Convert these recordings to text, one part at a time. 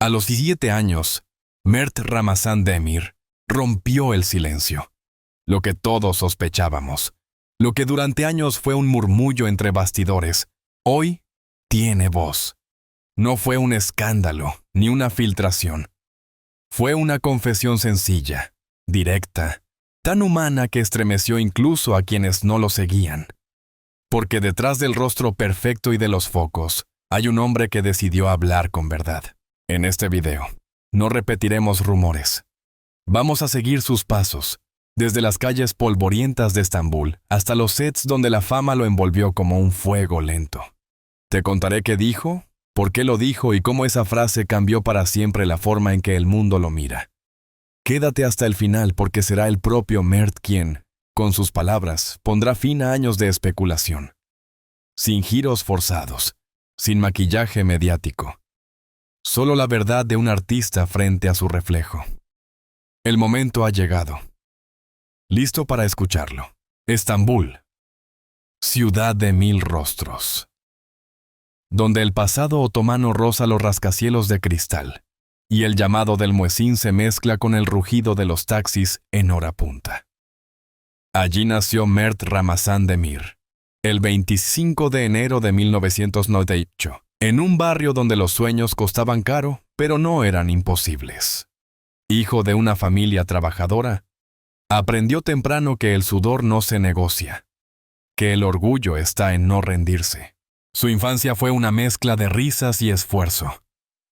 A los 17 años, Mert Ramazan Demir rompió el silencio. Lo que todos sospechábamos, lo que durante años fue un murmullo entre bastidores, hoy tiene voz. No fue un escándalo ni una filtración. Fue una confesión sencilla, directa, tan humana que estremeció incluso a quienes no lo seguían. Porque detrás del rostro perfecto y de los focos, hay un hombre que decidió hablar con verdad. En este video, no repetiremos rumores. Vamos a seguir sus pasos, desde las calles polvorientas de Estambul hasta los sets donde la fama lo envolvió como un fuego lento. Te contaré qué dijo, por qué lo dijo y cómo esa frase cambió para siempre la forma en que el mundo lo mira. Quédate hasta el final porque será el propio Mert quien, con sus palabras, pondrá fin a años de especulación. Sin giros forzados, sin maquillaje mediático. Solo la verdad de un artista frente a su reflejo. El momento ha llegado. Listo para escucharlo. Estambul, ciudad de mil rostros. Donde el pasado otomano roza los rascacielos de cristal, y el llamado del muezín se mezcla con el rugido de los taxis en hora punta. Allí nació Mert Ramazan Demir, el 25 de enero de 1998, en un barrio donde los sueños costaban caro, pero no eran imposibles. Hijo de una familia trabajadora, aprendió temprano que el sudor no se negocia, que el orgullo está en no rendirse. Su infancia fue una mezcla de risas y esfuerzo.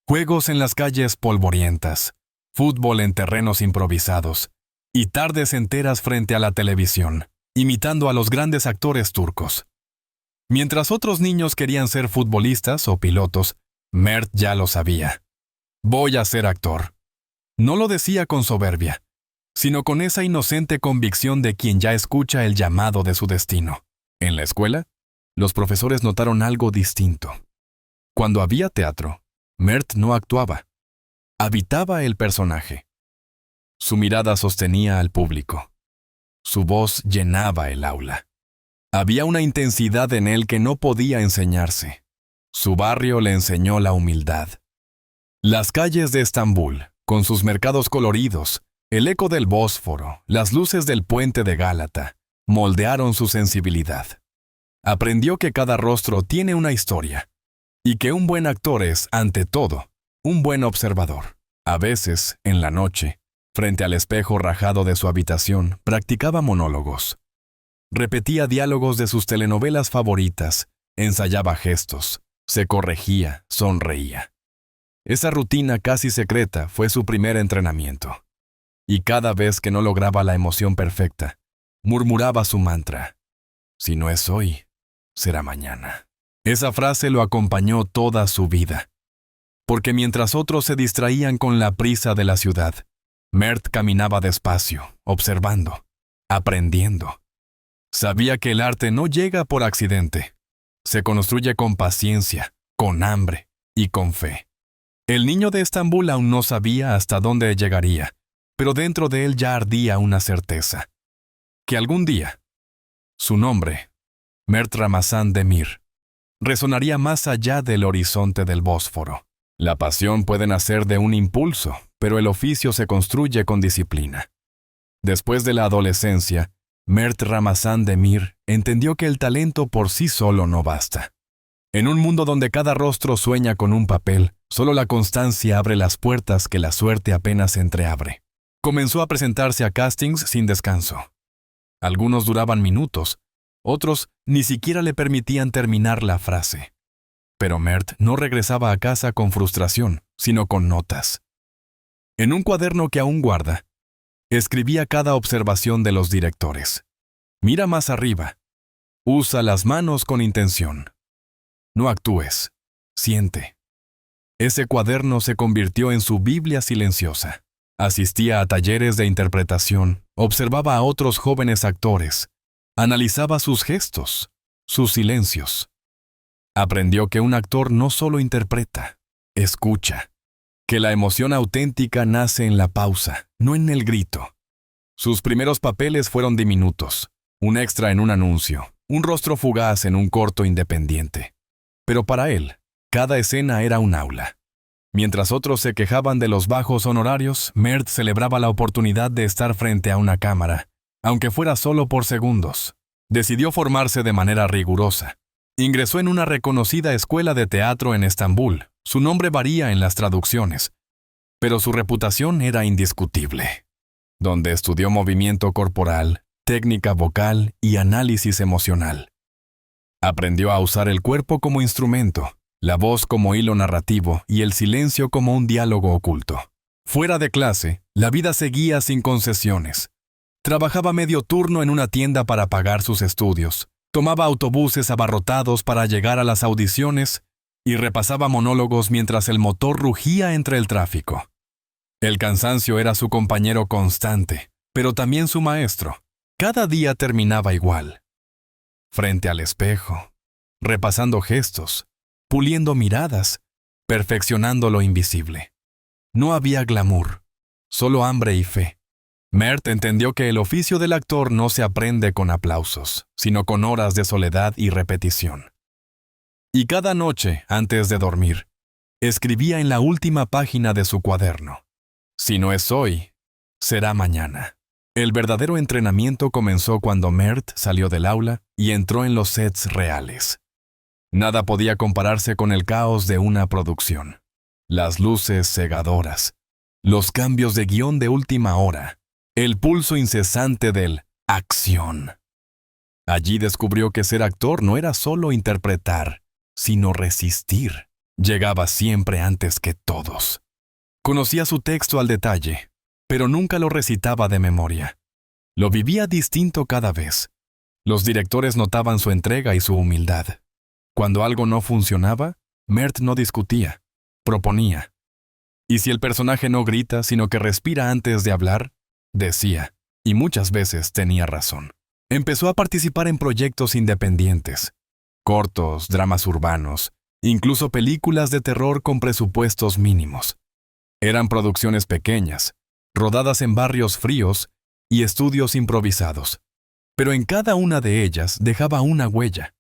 Juegos en las calles polvorientas, fútbol en terrenos improvisados, y tardes enteras frente a la televisión, imitando a los grandes actores turcos. Mientras otros niños querían ser futbolistas o pilotos, Mert ya lo sabía. Voy a ser actor. No lo decía con soberbia, sino con esa inocente convicción de quien ya escucha el llamado de su destino. En la escuela, los profesores notaron algo distinto. Cuando había teatro, Mert no actuaba. Habitaba el personaje. Su mirada sostenía al público. Su voz llenaba el aula. Había una intensidad en él que no podía enseñarse. Su barrio le enseñó la humildad. Las calles de Estambul, con sus mercados coloridos, el eco del Bósforo, las luces del puente de Gálata, moldearon su sensibilidad. Aprendió que cada rostro tiene una historia, y que un buen actor es, ante todo, un buen observador. A veces, en la noche, frente al espejo rajado de su habitación, practicaba monólogos. Repetía diálogos de sus telenovelas favoritas, ensayaba gestos, se corregía, sonreía. Esa rutina casi secreta fue su primer entrenamiento. Y cada vez que no lograba la emoción perfecta, murmuraba su mantra: si no es hoy, será mañana. Esa frase lo acompañó toda su vida. Porque mientras otros se distraían con la prisa de la ciudad, Mert caminaba despacio, observando, aprendiendo. Sabía que el arte no llega por accidente. Se construye con paciencia, con hambre y con fe. El niño de Estambul aún no sabía hasta dónde llegaría, pero dentro de él ya ardía una certeza. Que algún día, su nombre, Mert Ramazan Demir, resonaría más allá del horizonte del Bósforo. La pasión puede nacer de un impulso, pero el oficio se construye con disciplina. Después de la adolescencia, Mert Ramazan Demir entendió que el talento por sí solo no basta. En un mundo donde cada rostro sueña con un papel, solo la constancia abre las puertas que la suerte apenas entreabre. Comenzó a presentarse a castings sin descanso. Algunos duraban minutos, otros ni siquiera le permitían terminar la frase. Pero Mert no regresaba a casa con frustración, sino con notas. En un cuaderno que aún guarda, escribía cada observación de los directores. Mira más arriba. Usa las manos con intención. No actúes. Siente. Ese cuaderno se convirtió en su Biblia silenciosa. Asistía a talleres de interpretación, observaba a otros jóvenes actores, analizaba sus gestos, sus silencios. Aprendió que un actor no solo interpreta, escucha. Que la emoción auténtica nace en la pausa, no en el grito. Sus primeros papeles fueron diminutos, un extra en un anuncio, un rostro fugaz en un corto independiente. Pero para él, cada escena era un aula. Mientras otros se quejaban de los bajos honorarios, Mert celebraba la oportunidad de estar frente a una cámara, aunque fuera solo por segundos. Decidió formarse de manera rigurosa. Ingresó en una reconocida escuela de teatro en Estambul. Su nombre varía en las traducciones, pero su reputación era indiscutible, donde estudió movimiento corporal, técnica vocal y análisis emocional. Aprendió a usar el cuerpo como instrumento, la voz como hilo narrativo y el silencio como un diálogo oculto. Fuera de clase, la vida seguía sin concesiones. Trabajaba medio turno en una tienda para pagar sus estudios, tomaba autobuses abarrotados para llegar a las audiciones y repasaba monólogos mientras el motor rugía entre el tráfico. El cansancio era su compañero constante, pero también su maestro. Cada día terminaba igual. Frente al espejo, repasando gestos, puliendo miradas, perfeccionando lo invisible. No había glamour, solo hambre y fe. Mert entendió que el oficio del actor no se aprende con aplausos, sino con horas de soledad y repetición. Y cada noche, antes de dormir, escribía en la última página de su cuaderno: si no es hoy, será mañana. El verdadero entrenamiento comenzó cuando Mert salió del aula y entró en los sets reales. Nada podía compararse con el caos de una producción. Las luces cegadoras, los cambios de guión de última hora, el pulso incesante del acción. Allí descubrió que ser actor no era solo interpretar, sino resistir. Llegaba siempre antes que todos. Conocía su texto al detalle, pero nunca lo recitaba de memoria. Lo vivía distinto cada vez. Los directores notaban su entrega y su humildad. Cuando algo no funcionaba, Mert no discutía, proponía. Y si el personaje no grita, sino que respira antes de hablar, decía, y muchas veces tenía razón. Empezó a participar en proyectos independientes, cortos, dramas urbanos, incluso películas de terror con presupuestos mínimos. Eran producciones pequeñas, rodadas en barrios fríos y estudios improvisados. Pero en cada una de ellas dejaba una huella.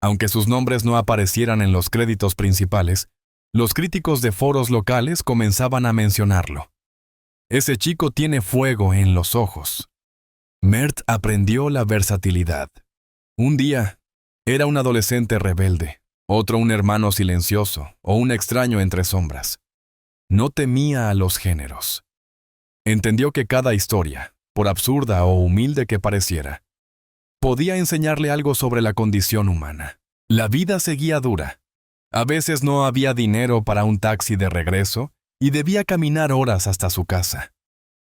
Aunque sus nombres no aparecieran en los créditos principales, los críticos de foros locales comenzaban a mencionarlo. Ese chico tiene fuego en los ojos. Mert aprendió la versatilidad. Un día, era un adolescente rebelde, otro un hermano silencioso o un extraño entre sombras. No temía a los géneros. Entendió que cada historia, por absurda o humilde que pareciera, podía enseñarle algo sobre la condición humana. La vida seguía dura. A veces no había dinero para un taxi de regreso y debía caminar horas hasta su casa.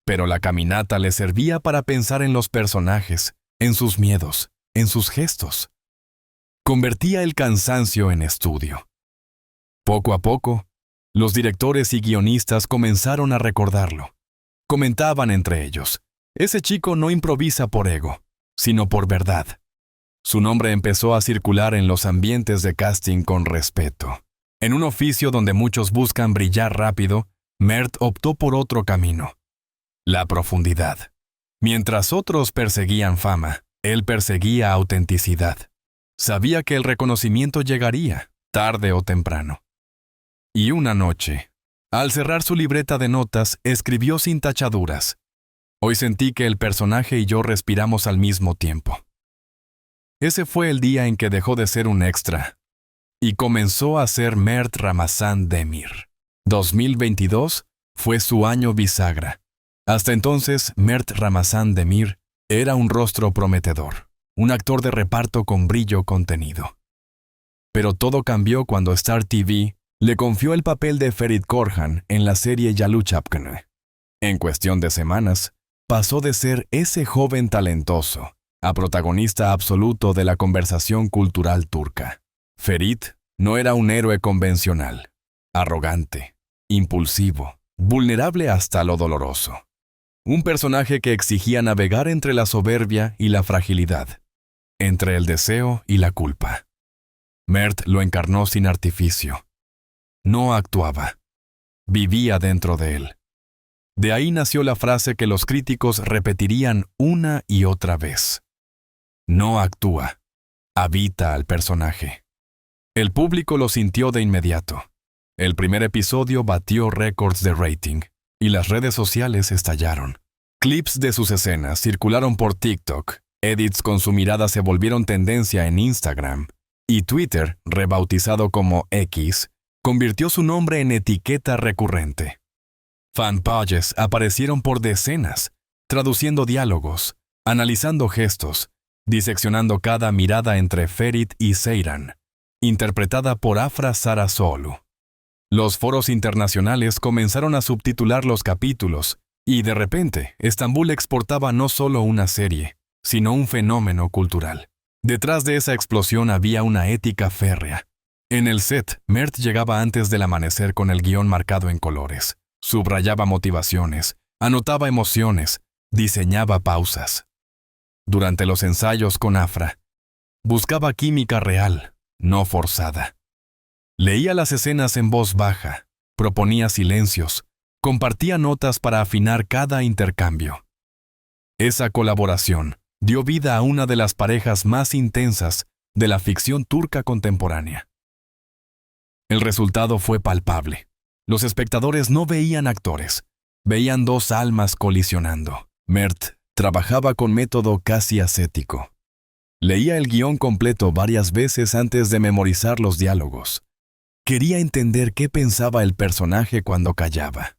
Pero la caminata le servía para pensar en los personajes, en sus miedos, en sus gestos. Convertía el cansancio en estudio. Poco a poco, los directores y guionistas comenzaron a recordarlo. Comentaban entre ellos: ese chico no improvisa por ego, sino por verdad. Su nombre empezó a circular en los ambientes de casting con respeto. En un oficio donde muchos buscan brillar rápido, Mert optó por otro camino: la profundidad. Mientras otros perseguían fama, él perseguía autenticidad. Sabía que el reconocimiento llegaría, tarde o temprano. Y una noche, al cerrar su libreta de notas, escribió sin tachaduras: hoy sentí que el personaje y yo respiramos al mismo tiempo. Ese fue el día en que dejó de ser un extra y comenzó a ser Mert Ramazan Demir. 2022 fue su año bisagra. Hasta entonces, Mert Ramazan Demir era un rostro prometedor, un actor de reparto con brillo contenido. Pero todo cambió cuando Star TV le confió el papel de Ferit Korhan en la serie Yalu Chapkını. En cuestión de semanas, pasó de ser ese joven talentoso a protagonista absoluto de la conversación cultural turca. Ferit no era un héroe convencional, arrogante, impulsivo, vulnerable hasta lo doloroso. Un personaje que exigía navegar entre la soberbia y la fragilidad, entre el deseo y la culpa. Mert lo encarnó sin artificio. No actuaba, vivía dentro de él. De ahí nació la frase que los críticos repetirían una y otra vez: no actúa, habita al personaje. El público lo sintió de inmediato. El primer episodio batió récords de rating y las redes sociales estallaron. Clips de sus escenas circularon por TikTok, edits con su mirada se volvieron tendencia en Instagram, y Twitter, rebautizado como X, convirtió su nombre en etiqueta recurrente. Fanpages aparecieron por decenas, traduciendo diálogos, analizando gestos, diseccionando cada mirada entre Ferit y Seyran, interpretada por Afra Sarasoğlu. Los foros internacionales comenzaron a subtitular los capítulos, y de repente, Estambul exportaba no solo una serie, sino un fenómeno cultural. Detrás de esa explosión había una ética férrea. En el set, Mert llegaba antes del amanecer con el guión marcado en colores, subrayaba motivaciones, anotaba emociones, diseñaba pausas. Durante los ensayos con Afra, buscaba química real, no forzada. Leía las escenas en voz baja, proponía silencios, compartía notas para afinar cada intercambio. Esa colaboración dio vida a una de las parejas más intensas de la ficción turca contemporánea. El resultado fue palpable. Los espectadores no veían actores, veían dos almas colisionando. Mert trabajaba con método casi ascético. Leía el guión completo varias veces antes de memorizar los diálogos. Quería entender qué pensaba el personaje cuando callaba.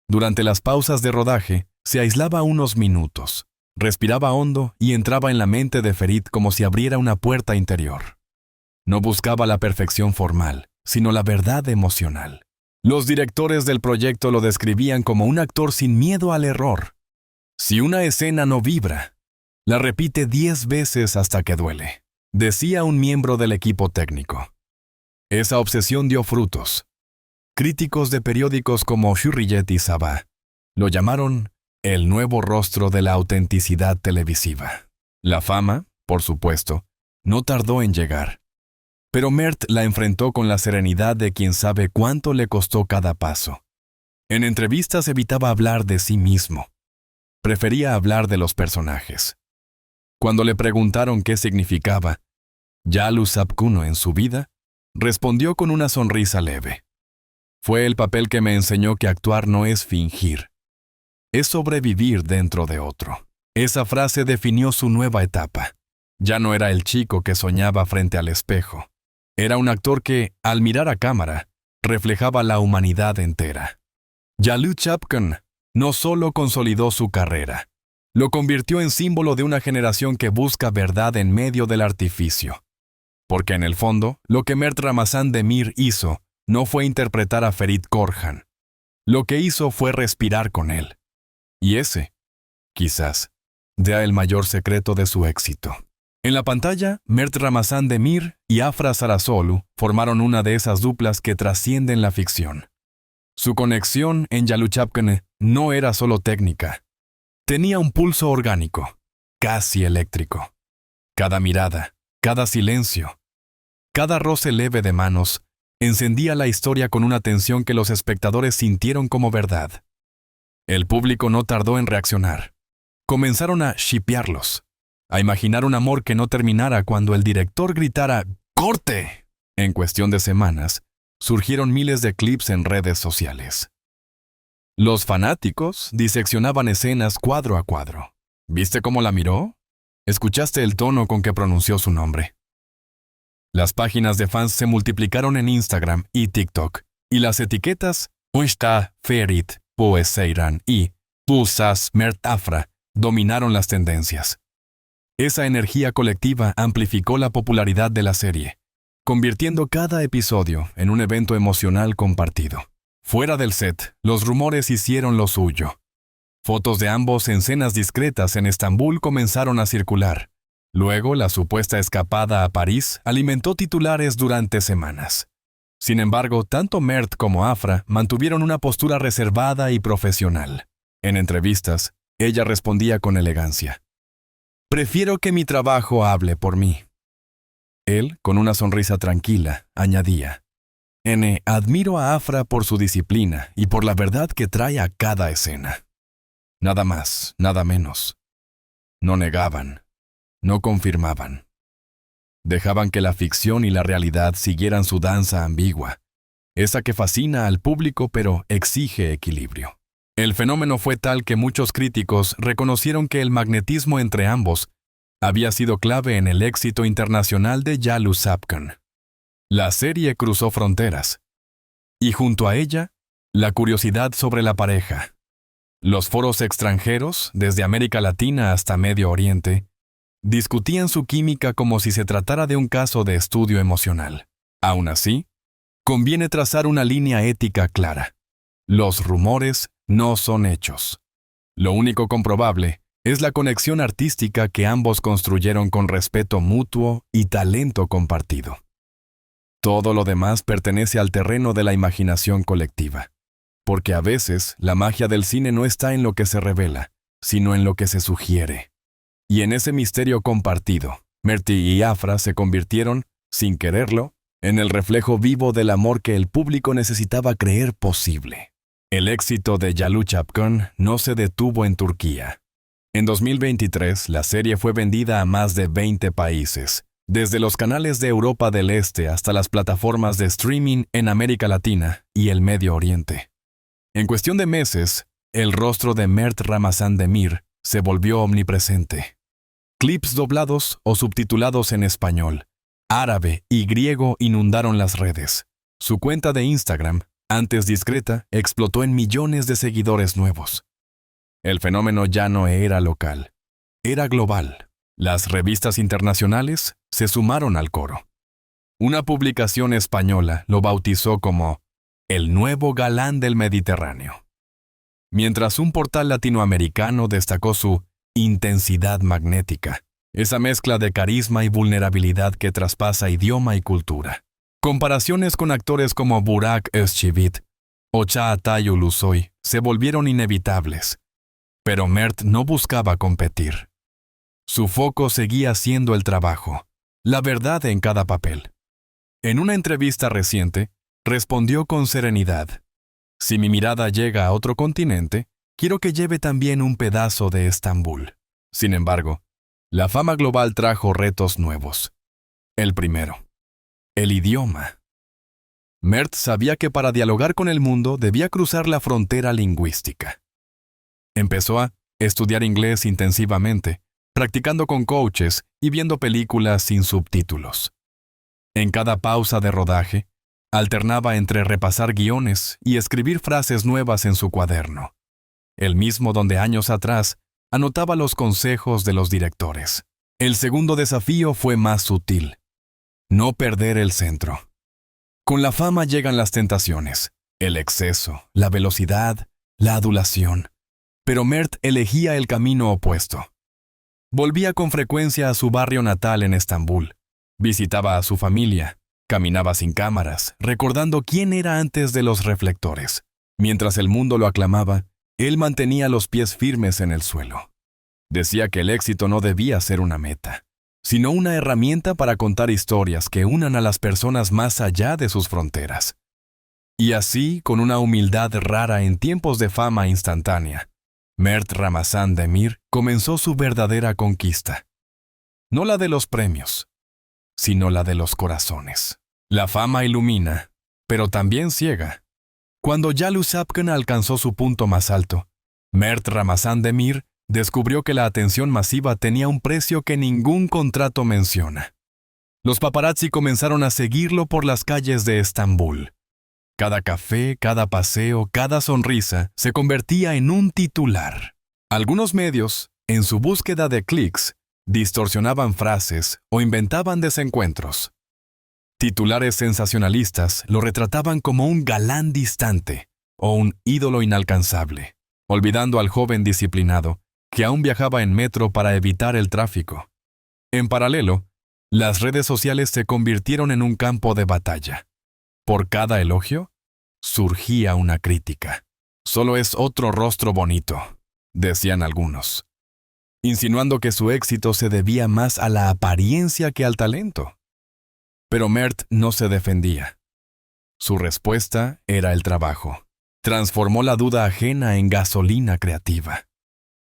Durante las pausas de rodaje, se aislaba unos minutos, respiraba hondo y entraba en la mente de Ferit como si abriera una puerta interior. No buscaba la perfección formal, sino la verdad emocional. Los directores del proyecto lo describían como un actor sin miedo al error. Si una escena no vibra, la repite 10 veces hasta que duele, decía un miembro del equipo técnico. Esa obsesión dio frutos. Críticos de periódicos como Hürriyet y Sabah lo llamaron el nuevo rostro de la autenticidad televisiva. La fama, por supuesto, no tardó en llegar. Pero Mert la enfrentó con la serenidad de quien sabe cuánto le costó cada paso. En entrevistas evitaba hablar de sí mismo. Prefería hablar de los personajes. Cuando le preguntaron qué significaba Yalu Sapkuno en su vida, respondió con una sonrisa leve. Fue el papel que me enseñó que actuar no es fingir. Es sobrevivir dentro de otro. Esa frase definió su nueva etapa. Ya no era el chico que soñaba frente al espejo. Era un actor que, al mirar a cámara, reflejaba la humanidad entera. Yalu Sapkuno no solo consolidó su carrera, lo convirtió en símbolo de una generación que busca verdad en medio del artificio. Porque en el fondo, lo que Mert Ramazan Demir hizo no fue interpretar a Ferit Korhan. Lo que hizo fue respirar con él. Y ese, quizás, sea el mayor secreto de su éxito. En la pantalla, Mert Ramazan Demir y Afra Sarasoğlu formaron una de esas duplas que trascienden la ficción. Su conexión en Yalu Sapkuno no era solo técnica. Tenía un pulso orgánico, casi eléctrico. Cada mirada, cada silencio, cada roce leve de manos encendía la historia con una tensión que los espectadores sintieron como verdad. El público no tardó en reaccionar. Comenzaron a shippearlos, a imaginar un amor que no terminara cuando el director gritara ¡Corte! En cuestión de semanas, surgieron miles de clips en redes sociales. Los fanáticos diseccionaban escenas cuadro a cuadro. ¿Viste cómo la miró? ¿Escuchaste el tono con que pronunció su nombre? Las páginas de fans se multiplicaron en Instagram y TikTok, y las etiquetas Usta Ferit Poe Seyran y Pusas Mert Afra dominaron las tendencias. Esa energía colectiva amplificó la popularidad de la serie, convirtiendo cada episodio en un evento emocional compartido. Fuera del set, los rumores hicieron lo suyo. Fotos de ambos en escenas discretas en Estambul comenzaron a circular. Luego, la supuesta escapada a París alimentó titulares durante semanas. Sin embargo, tanto Mert como Afra mantuvieron una postura reservada y profesional. En entrevistas, ella respondía con elegancia. «Prefiero que mi trabajo hable por mí». Él, con una sonrisa tranquila, añadía. Admiro a Afra por su disciplina y por la verdad que trae a cada escena. Nada más, nada menos. No negaban, no confirmaban. Dejaban que la ficción y la realidad siguieran su danza ambigua, esa que fascina al público pero exige equilibrio. El fenómeno fue tal que muchos críticos reconocieron que el magnetismo entre ambos había sido clave en el éxito internacional de Yalu Sapkan. La serie cruzó fronteras, y junto a ella, la curiosidad sobre la pareja. Los foros extranjeros, desde América Latina hasta Medio Oriente, discutían su química como si se tratara de un caso de estudio emocional. Aún así, conviene trazar una línea ética clara. Los rumores no son hechos. Lo único comprobable es la conexión artística que ambos construyeron con respeto mutuo y talento compartido. Todo lo demás pertenece al terreno de la imaginación colectiva, porque a veces la magia del cine no está en lo que se revela, sino en lo que se sugiere. Y en ese misterio compartido, Mrty y Afra se convirtieron, sin quererlo, en el reflejo vivo del amor que el público necesitaba creer posible. El éxito de Yalu Sapkan no se detuvo en Turquía. En 2023, la serie fue vendida a más de 20 países, desde los canales de Europa del Este hasta las plataformas de streaming en América Latina y el Medio Oriente. En cuestión de meses, el rostro de Mert Ramazan Demir se volvió omnipresente. Clips doblados o subtitulados en español, árabe y griego inundaron las redes. Su cuenta de Instagram, antes discreta, explotó en millones de seguidores nuevos. El fenómeno ya no era local, era global. Las revistas internacionales se sumaron al coro. Una publicación española lo bautizó como el nuevo galán del Mediterráneo, mientras un portal latinoamericano destacó su intensidad magnética, esa mezcla de carisma y vulnerabilidad que traspasa idioma y cultura. Comparaciones con actores como Burak Özçivit o Çağatay Ulusoy se volvieron inevitables, pero Mert no buscaba competir. Su foco seguía siendo el trabajo, la verdad en cada papel. En una entrevista reciente, respondió con serenidad: si mi mirada llega a otro continente, quiero que lleve también un pedazo de Estambul. Sin embargo, la fama global trajo retos nuevos. El primero: el idioma. Mert sabía que para dialogar con el mundo debía cruzar la frontera lingüística. Empezó a estudiar inglés intensivamente, practicando con coaches y viendo películas sin subtítulos. En cada pausa de rodaje, alternaba entre repasar guiones y escribir frases nuevas en su cuaderno, el mismo donde años atrás anotaba los consejos de los directores. El segundo desafío fue más sutil: no perder el centro. Con la fama llegan las tentaciones, el exceso, la velocidad, la adulación. Pero Mert elegía el camino opuesto. Volvía con frecuencia a su barrio natal en Estambul. Visitaba a su familia. Caminaba sin cámaras, recordando quién era antes de los reflectores. Mientras el mundo lo aclamaba, él mantenía los pies firmes en el suelo. Decía que el éxito no debía ser una meta, sino una herramienta para contar historias que unan a las personas más allá de sus fronteras. Y así, con una humildad rara en tiempos de fama instantánea, Mert Ramazan Demir comenzó su verdadera conquista. No la de los premios, sino la de los corazones. La fama ilumina, pero también ciega. Cuando Yalu Sapkan alcanzó su punto más alto, Mert Ramazan Demir descubrió que la atención masiva tenía un precio que ningún contrato menciona. Los paparazzi comenzaron a seguirlo por las calles de Estambul. Cada café, cada paseo, cada sonrisa se convertía en un titular. Algunos medios, en su búsqueda de clics, distorsionaban frases o inventaban desencuentros. Titulares sensacionalistas lo retrataban como un galán distante o un ídolo inalcanzable, olvidando al joven disciplinado que aún viajaba en metro para evitar el tráfico. En paralelo, las redes sociales se convirtieron en un campo de batalla. Por cada elogio, surgía una crítica. Solo es otro rostro bonito, decían algunos, insinuando que su éxito se debía más a la apariencia que al talento. Pero Mert no se defendía. Su respuesta era el trabajo. Transformó la duda ajena en gasolina creativa.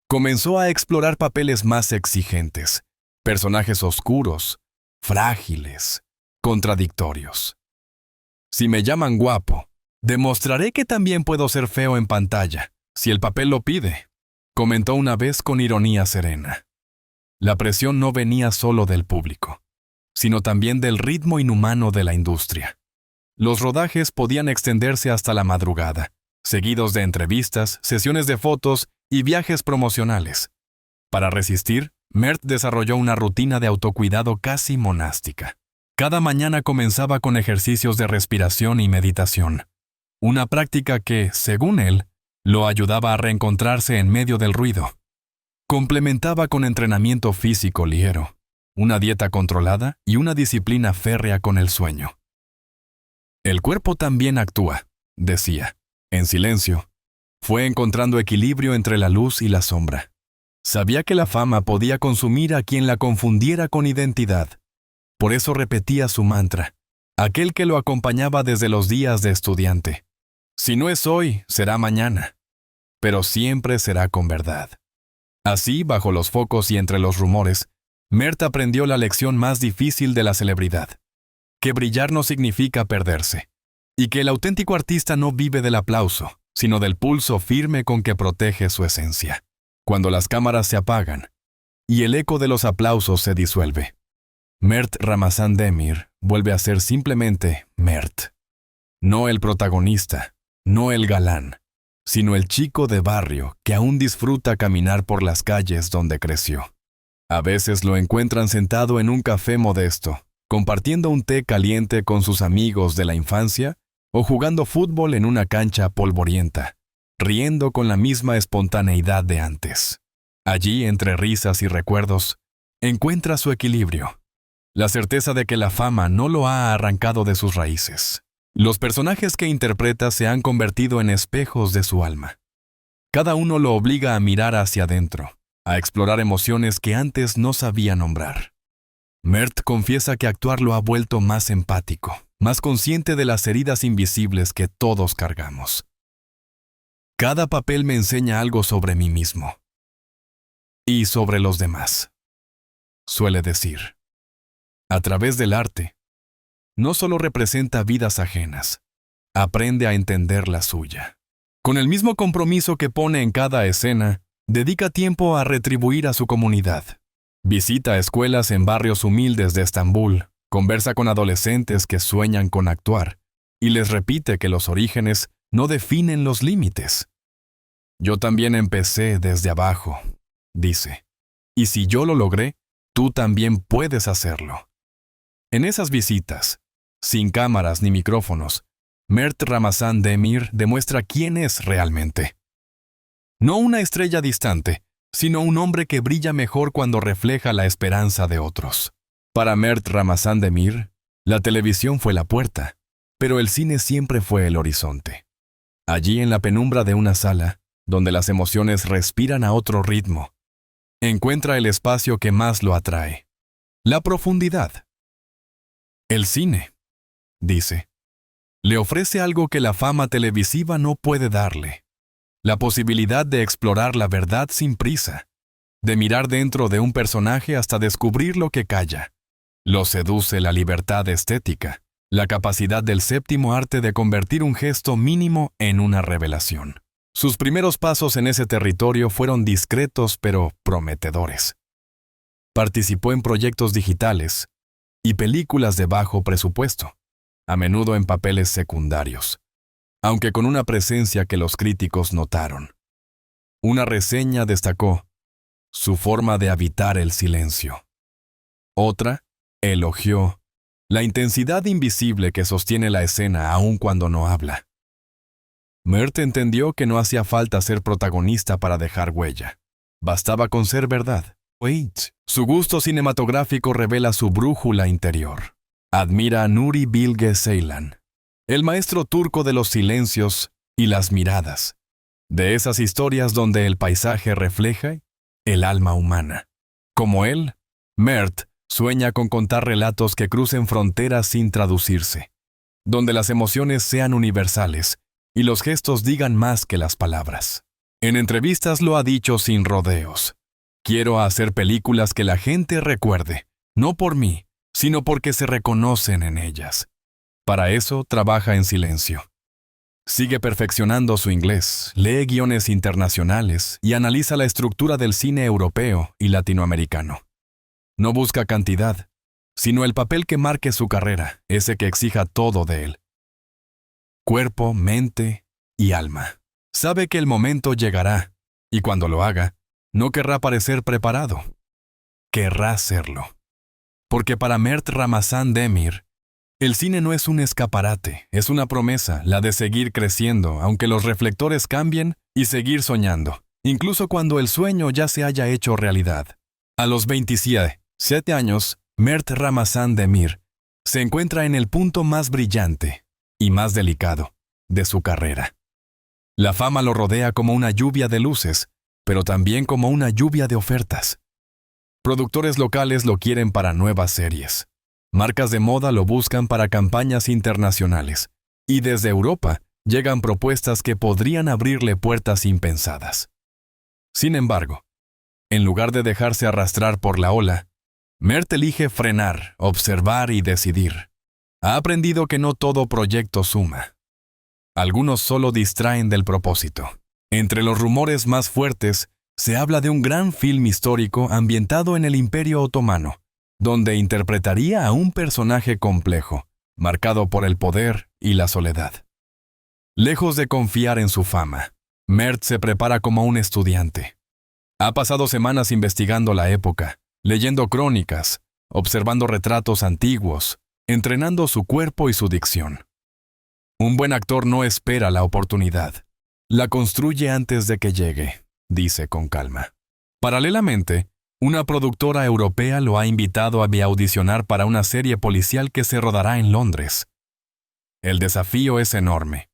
Comenzó a explorar papeles más exigentes, personajes oscuros, frágiles, contradictorios. Si me llaman guapo, demostraré que también puedo ser feo en pantalla, si el papel lo pide, comentó una vez con ironía serena. La presión no venía solo del público, sino también del ritmo inhumano de la industria. Los rodajes podían extenderse hasta la madrugada, seguidos de entrevistas, sesiones de fotos y viajes promocionales. Para resistir, Mert desarrolló una rutina de autocuidado casi monástica. Cada mañana comenzaba con ejercicios de respiración y meditación, una práctica que, según él, lo ayudaba a reencontrarse en medio del ruido. Complementaba con entrenamiento físico ligero, una dieta controlada y una disciplina férrea con el sueño. El cuerpo también actúa, decía, en silencio. Fue encontrando equilibrio entre la luz y la sombra. Sabía que la fama podía consumir a quien la confundiera con identidad. Por eso repetía su mantra, aquel que lo acompañaba desde los días de estudiante. Si no es hoy, será mañana, pero siempre será con verdad. Así, bajo los focos y entre los rumores, Mert aprendió la lección más difícil de la celebridad, que brillar no significa perderse, y que el auténtico artista no vive del aplauso, sino del pulso firme con que protege su esencia. Cuando las cámaras se apagan y el eco de los aplausos se disuelve, Mert Ramazan Demir vuelve a ser simplemente Mert. No el protagonista, no el galán, sino el chico de barrio que aún disfruta caminar por las calles donde creció. A veces lo encuentran sentado en un café modesto, compartiendo un té caliente con sus amigos de la infancia o jugando fútbol en una cancha polvorienta, riendo con la misma espontaneidad de antes. Allí, entre risas y recuerdos, encuentra su equilibrio, la certeza de que la fama no lo ha arrancado de sus raíces. Los personajes que interpreta se han convertido en espejos de su alma. Cada uno lo obliga a mirar hacia adentro, a explorar emociones que antes no sabía nombrar. Mert confiesa que actuar lo ha vuelto más empático, más consciente de las heridas invisibles que todos cargamos. Cada papel me enseña algo sobre mí mismo y sobre los demás, suele decir. A través del arte, no solo representa vidas ajenas, aprende a entender la suya. Con el mismo compromiso que pone en cada escena, dedica tiempo a retribuir a su comunidad. Visita escuelas en barrios humildes de Estambul, conversa con adolescentes que sueñan con actuar, y les repite que los orígenes no definen los límites. Yo también empecé desde abajo, dice, y si yo lo logré, tú también puedes hacerlo. En esas visitas, sin cámaras ni micrófonos, Mert Ramazan Demir demuestra quién es realmente. No una estrella distante, sino un hombre que brilla mejor cuando refleja la esperanza de otros. Para Mert Ramazan Demir, la televisión fue la puerta, pero el cine siempre fue el horizonte. Allí en la penumbra de una sala, donde las emociones respiran a otro ritmo, encuentra el espacio que más lo atrae, la profundidad. El cine, dice, le ofrece algo que la fama televisiva no puede darle: la posibilidad de explorar la verdad sin prisa, de mirar dentro de un personaje hasta descubrir lo que calla. Lo seduce la libertad estética, la capacidad del séptimo arte de convertir un gesto mínimo en una revelación. Sus primeros pasos en ese territorio fueron discretos pero prometedores. Participó en proyectos digitales y películas de bajo presupuesto, a menudo en papeles secundarios, aunque con una presencia que los críticos notaron. Una reseña destacó su forma de habitar el silencio. Otra elogió la intensidad invisible que sostiene la escena aun cuando no habla. Mert entendió que no hacía falta ser protagonista para dejar huella. Bastaba con ser verdad. Su gusto cinematográfico revela su brújula interior. Admira a Nuri Bilge Ceylan, el maestro turco de los silencios y las miradas, de esas historias donde el paisaje refleja el alma humana. Como él, Mert sueña con contar relatos que crucen fronteras sin traducirse, donde las emociones sean universales y los gestos digan más que las palabras. En entrevistas lo ha dicho sin rodeos: quiero hacer películas que la gente recuerde, no por mí, sino porque se reconocen en ellas. Para eso trabaja en silencio. Sigue perfeccionando su inglés, lee guiones internacionales y analiza la estructura del cine europeo y latinoamericano. No busca cantidad, sino el papel que marque su carrera, ese que exija todo de él. Cuerpo, mente y alma. Sabe que el momento llegará, y cuando lo haga, no querrá parecer preparado. Querrá serlo. Porque para Mert Ramazan Demir, el cine no es un escaparate, es una promesa, la de seguir creciendo, aunque los reflectores cambien, y seguir soñando, incluso cuando el sueño ya se haya hecho realidad. A los 27 años, Mert Ramazan Demir se encuentra en el punto más brillante y más delicado de su carrera. La fama lo rodea como una lluvia de luces, pero también como una lluvia de ofertas. Productores locales lo quieren para nuevas series. Marcas de moda lo buscan para campañas internacionales. Y desde Europa llegan propuestas que podrían abrirle puertas impensadas. Sin embargo, en lugar de dejarse arrastrar por la ola, Mert elige frenar, observar y decidir. Ha aprendido que no todo proyecto suma. Algunos solo distraen del propósito. Entre los rumores más fuertes, se habla de un gran film histórico ambientado en el Imperio Otomano, donde interpretaría a un personaje complejo, marcado por el poder y la soledad. Lejos de confiar en su fama, Mert se prepara como un estudiante. Ha pasado semanas investigando la época, leyendo crónicas, observando retratos antiguos, entrenando su cuerpo y su dicción. Un buen actor no espera la oportunidad, la construye antes de que llegue, dice con calma. Paralelamente, una productora europea lo ha invitado a audicionar para una serie policial que se rodará en Londres. El desafío es enorme.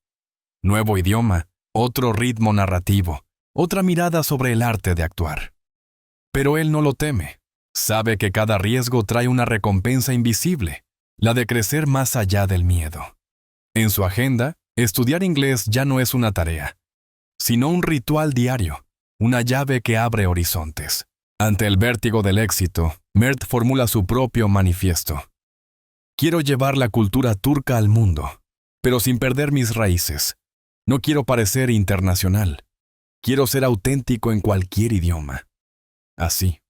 Nuevo idioma, otro ritmo narrativo, otra mirada sobre el arte de actuar. Pero él no lo teme. Sabe que cada riesgo trae una recompensa invisible, la de crecer más allá del miedo. En su agenda, estudiar inglés ya no es una tarea, sino un ritual diario, una llave que abre horizontes. Ante el vértigo del éxito, Mert formula su propio manifiesto. Quiero llevar la cultura turca al mundo, pero sin perder mis raíces. No quiero parecer internacional. Quiero ser auténtico en cualquier idioma. Así,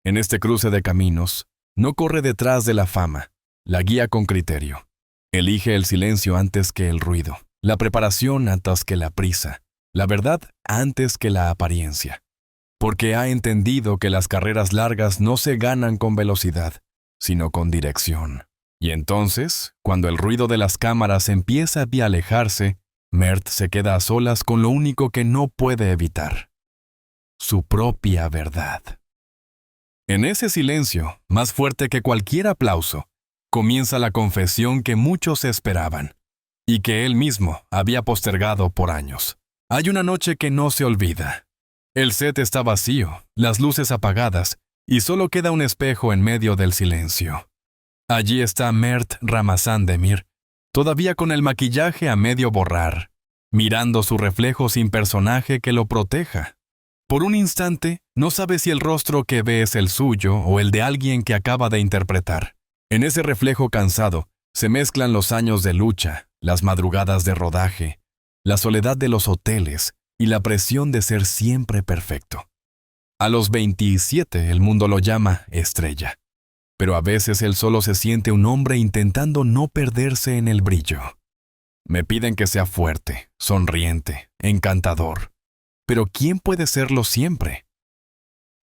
en este cruce de caminos, no corre detrás de la fama, la guía con criterio. Elige el silencio antes que el ruido, la preparación antes que la prisa, la verdad antes que la apariencia. Porque ha entendido que las carreras largas no se ganan con velocidad, sino con dirección. Y entonces, cuando el ruido de las cámaras empieza a alejarse, Mert se queda a solas con lo único que no puede evitar: su propia verdad. En ese silencio, más fuerte que cualquier aplauso, comienza la confesión que muchos esperaban, y que él mismo había postergado por años. Hay una noche que no se olvida. El set está vacío, las luces apagadas, y solo queda un espejo en medio del silencio. Allí está Mert Ramazan Demir, todavía con el maquillaje a medio borrar, mirando su reflejo sin personaje que lo proteja. Por un instante, no sabe si el rostro que ve es el suyo o el de alguien que acaba de interpretar. En ese reflejo cansado, se mezclan los años de lucha, las madrugadas de rodaje, la soledad de los hoteles y la presión de ser siempre perfecto. A los 27 el mundo lo llama estrella, pero a veces él solo se siente un hombre intentando no perderse en el brillo. Me piden que sea fuerte, sonriente, encantador. Pero ¿quién puede serlo siempre?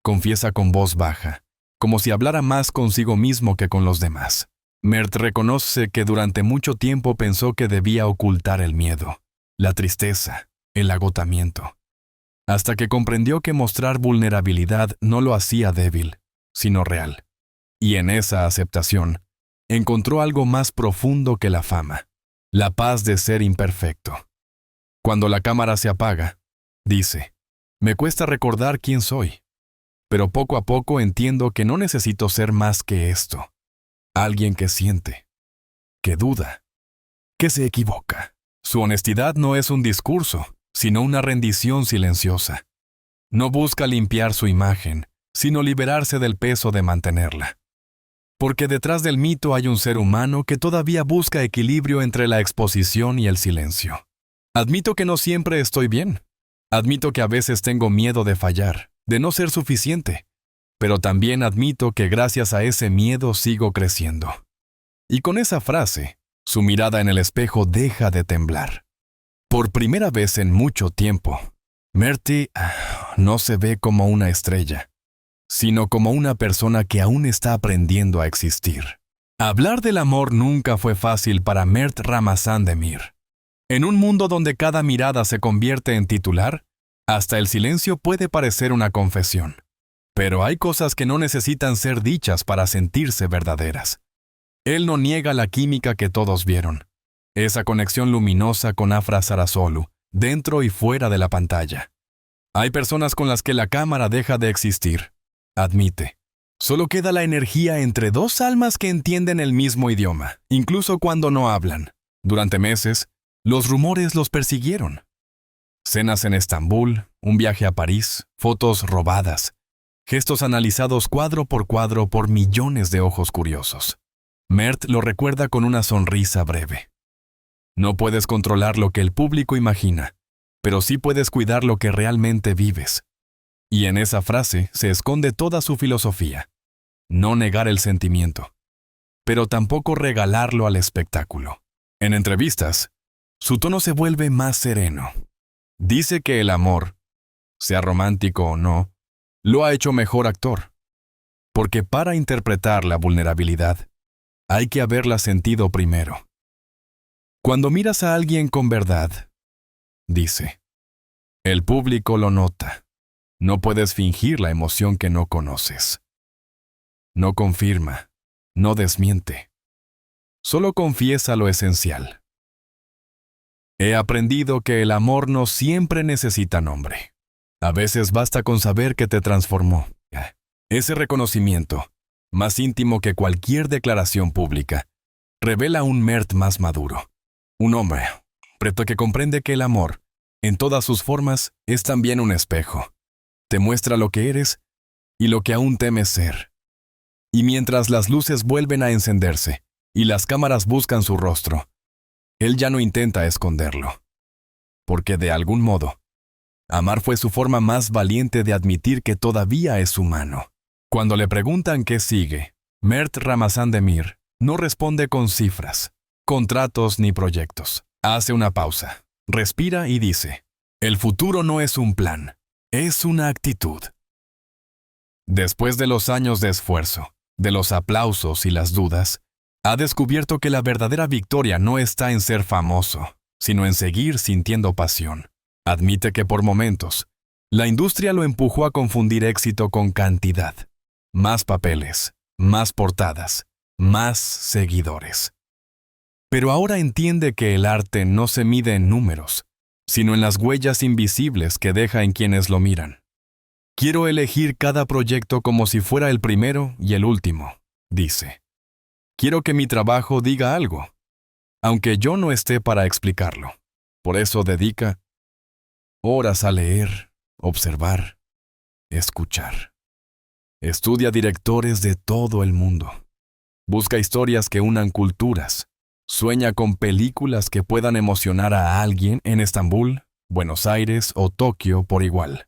Confiesa con voz baja, como si hablara más consigo mismo que con los demás. Mert reconoce que durante mucho tiempo pensó que debía ocultar el miedo, la tristeza, el agotamiento, hasta que comprendió que mostrar vulnerabilidad no lo hacía débil, sino real. Y en esa aceptación, encontró algo más profundo que la fama, la paz de ser imperfecto. Cuando la cámara se apaga, dice: me cuesta recordar quién soy, pero poco a poco entiendo que no necesito ser más que esto. Alguien que siente, que duda, que se equivoca. Su honestidad no es un discurso, sino una rendición silenciosa. No busca limpiar su imagen, sino liberarse del peso de mantenerla. Porque detrás del mito hay un ser humano que todavía busca equilibrio entre la exposición y el silencio. Admito que no siempre estoy bien. Admito que a veces tengo miedo de fallar, de no ser suficiente. Pero también admito que gracias a ese miedo sigo creciendo. Y con esa frase, su mirada en el espejo deja de temblar. Por primera vez en mucho tiempo, Märty no se ve como una estrella, sino como una persona que aún está aprendiendo a existir. Hablar del amor nunca fue fácil para Mert Ramazandemir. En un mundo donde cada mirada se convierte en titular, hasta el silencio puede parecer una confesión. Pero hay cosas que no necesitan ser dichas para sentirse verdaderas. Él no niega la química que todos vieron. Esa conexión luminosa con Afra Sarasolu, dentro y fuera de la pantalla. Hay personas con las que la cámara deja de existir. Admite. Solo queda la energía entre dos almas que entienden el mismo idioma, incluso cuando no hablan. Durante meses, los rumores los persiguieron. Cenas en Estambul, un viaje a París, fotos robadas, gestos analizados cuadro por millones de ojos curiosos. Mert lo recuerda con una sonrisa breve. No puedes controlar lo que el público imagina, pero sí puedes cuidar lo que realmente vives. Y en esa frase se esconde toda su filosofía. No negar el sentimiento, pero tampoco regalarlo al espectáculo. En entrevistas, su tono se vuelve más sereno. Dice que el amor, sea romántico o no, lo ha hecho mejor actor. Porque para interpretar la vulnerabilidad, hay que haberla sentido primero. Cuando miras a alguien con verdad, dice, el público lo nota. No puedes fingir la emoción que no conoces. No confirma, no desmiente. Solo confiesa lo esencial. He aprendido que el amor no siempre necesita nombre. A veces basta con saber que te transformó. Ese reconocimiento, más íntimo que cualquier declaración pública, revela un Mert más maduro. Un hombre, preto que comprende que el amor, en todas sus formas, es también un espejo. Te muestra lo que eres y lo que aún temes ser. Y mientras las luces vuelven a encenderse y las cámaras buscan su rostro, él ya no intenta esconderlo. Porque de algún modo, amar fue su forma más valiente de admitir que todavía es humano. Cuando le preguntan qué sigue, Mert Ramazandemir no responde con cifras, contratos ni proyectos. Hace una pausa, respira y dice, el futuro no es un plan. Es una actitud. Después de los años de esfuerzo, de los aplausos y las dudas, ha descubierto que la verdadera victoria no está en ser famoso, sino en seguir sintiendo pasión. Admite que por momentos, la industria lo empujó a confundir éxito con cantidad. Más papeles, más portadas, más seguidores. Pero ahora entiende que el arte no se mide en números, sino en las huellas invisibles que deja en quienes lo miran. Quiero elegir cada proyecto como si fuera el primero y el último, dice. Quiero que mi trabajo diga algo, aunque yo no esté para explicarlo. Por eso dedica horas a leer, observar, escuchar. Estudia directores de todo el mundo. Busca historias que unan culturas. Sueña con películas que puedan emocionar a alguien en Estambul, Buenos Aires o Tokio por igual.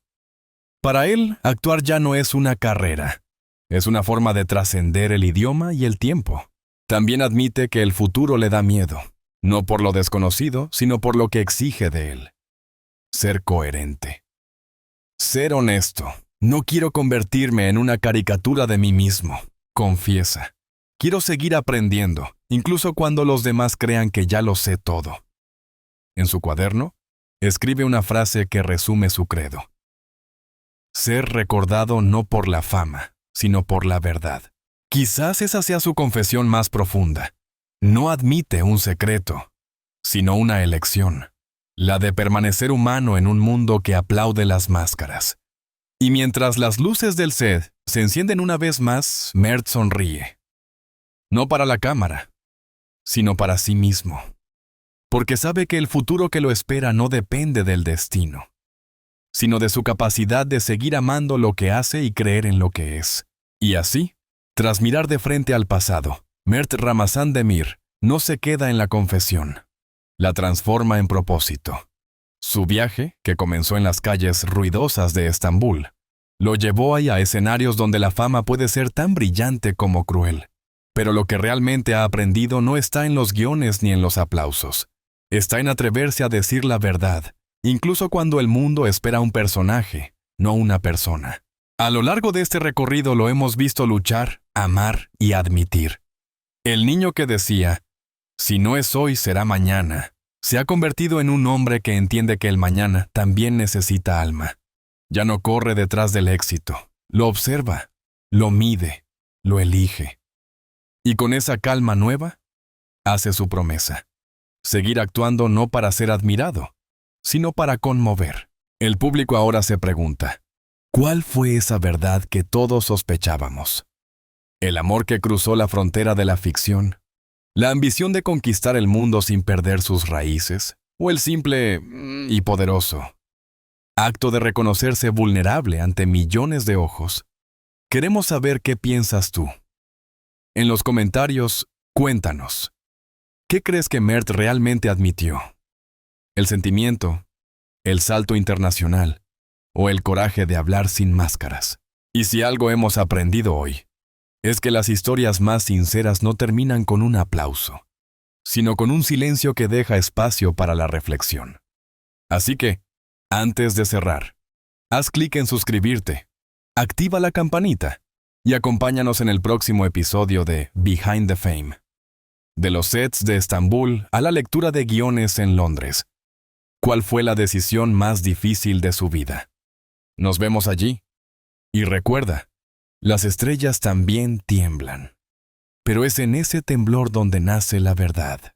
Para él, actuar ya no es una carrera. Es una forma de trascender el idioma y el tiempo. También admite que el futuro le da miedo, no por lo desconocido, sino por lo que exige de él. Ser coherente. Ser honesto. No quiero convertirme en una caricatura de mí mismo, confiesa. Quiero seguir aprendiendo, incluso cuando los demás crean que ya lo sé todo. En su cuaderno, escribe una frase que resume su credo. Ser recordado no por la fama, sino por la verdad. Quizás esa sea su confesión más profunda. No admite un secreto, sino una elección, la de permanecer humano en un mundo que aplaude las máscaras. Y mientras las luces del set se encienden una vez más, Mert sonríe. No para la cámara, sino para sí mismo. Porque sabe que el futuro que lo espera no depende del destino, sino de su capacidad de seguir amando lo que hace y creer en lo que es. Y así, Tras mirar de frente al pasado, Mert Ramazan Demir no se queda en la confesión. La transforma en propósito. Su viaje, que comenzó en las calles ruidosas de Estambul, lo llevó ahí a escenarios donde la fama puede ser tan brillante como cruel. Pero lo que realmente ha aprendido no está en los guiones ni en los aplausos. Está en atreverse a decir la verdad, incluso cuando el mundo espera un personaje, no una persona. A lo largo de este recorrido lo hemos visto luchar, amar y admitir. El niño que decía, si no es hoy, será mañana, se ha convertido en un hombre que entiende que el mañana también necesita alma. Ya no corre detrás del éxito, lo observa, lo mide, lo elige. Y con esa calma nueva, hace su promesa. Seguir actuando no para ser admirado, sino para conmover. El público ahora se pregunta, ¿cuál fue esa verdad que todos sospechábamos? ¿El amor que cruzó la frontera de la ficción? ¿La ambición de conquistar el mundo sin perder sus raíces? ¿O el simple y poderoso acto de reconocerse vulnerable ante millones de ojos? Queremos saber qué piensas tú. En los comentarios, cuéntanos. ¿Qué crees que Mert realmente admitió? ¿El sentimiento, el salto internacional o el coraje de hablar sin máscaras? Y si algo hemos aprendido hoy, es que las historias más sinceras no terminan con un aplauso, sino con un silencio que deja espacio para la reflexión. Así que, antes de cerrar, haz clic en suscribirte, activa la campanita y acompáñanos en el próximo episodio de Behind the Fame. De los sets de Estambul a la lectura de guiones en Londres. ¿Cuál fue la decisión más difícil de su vida? Nos vemos allí. Y recuerda, las estrellas también tiemblan. Pero es en ese temblor donde nace la verdad.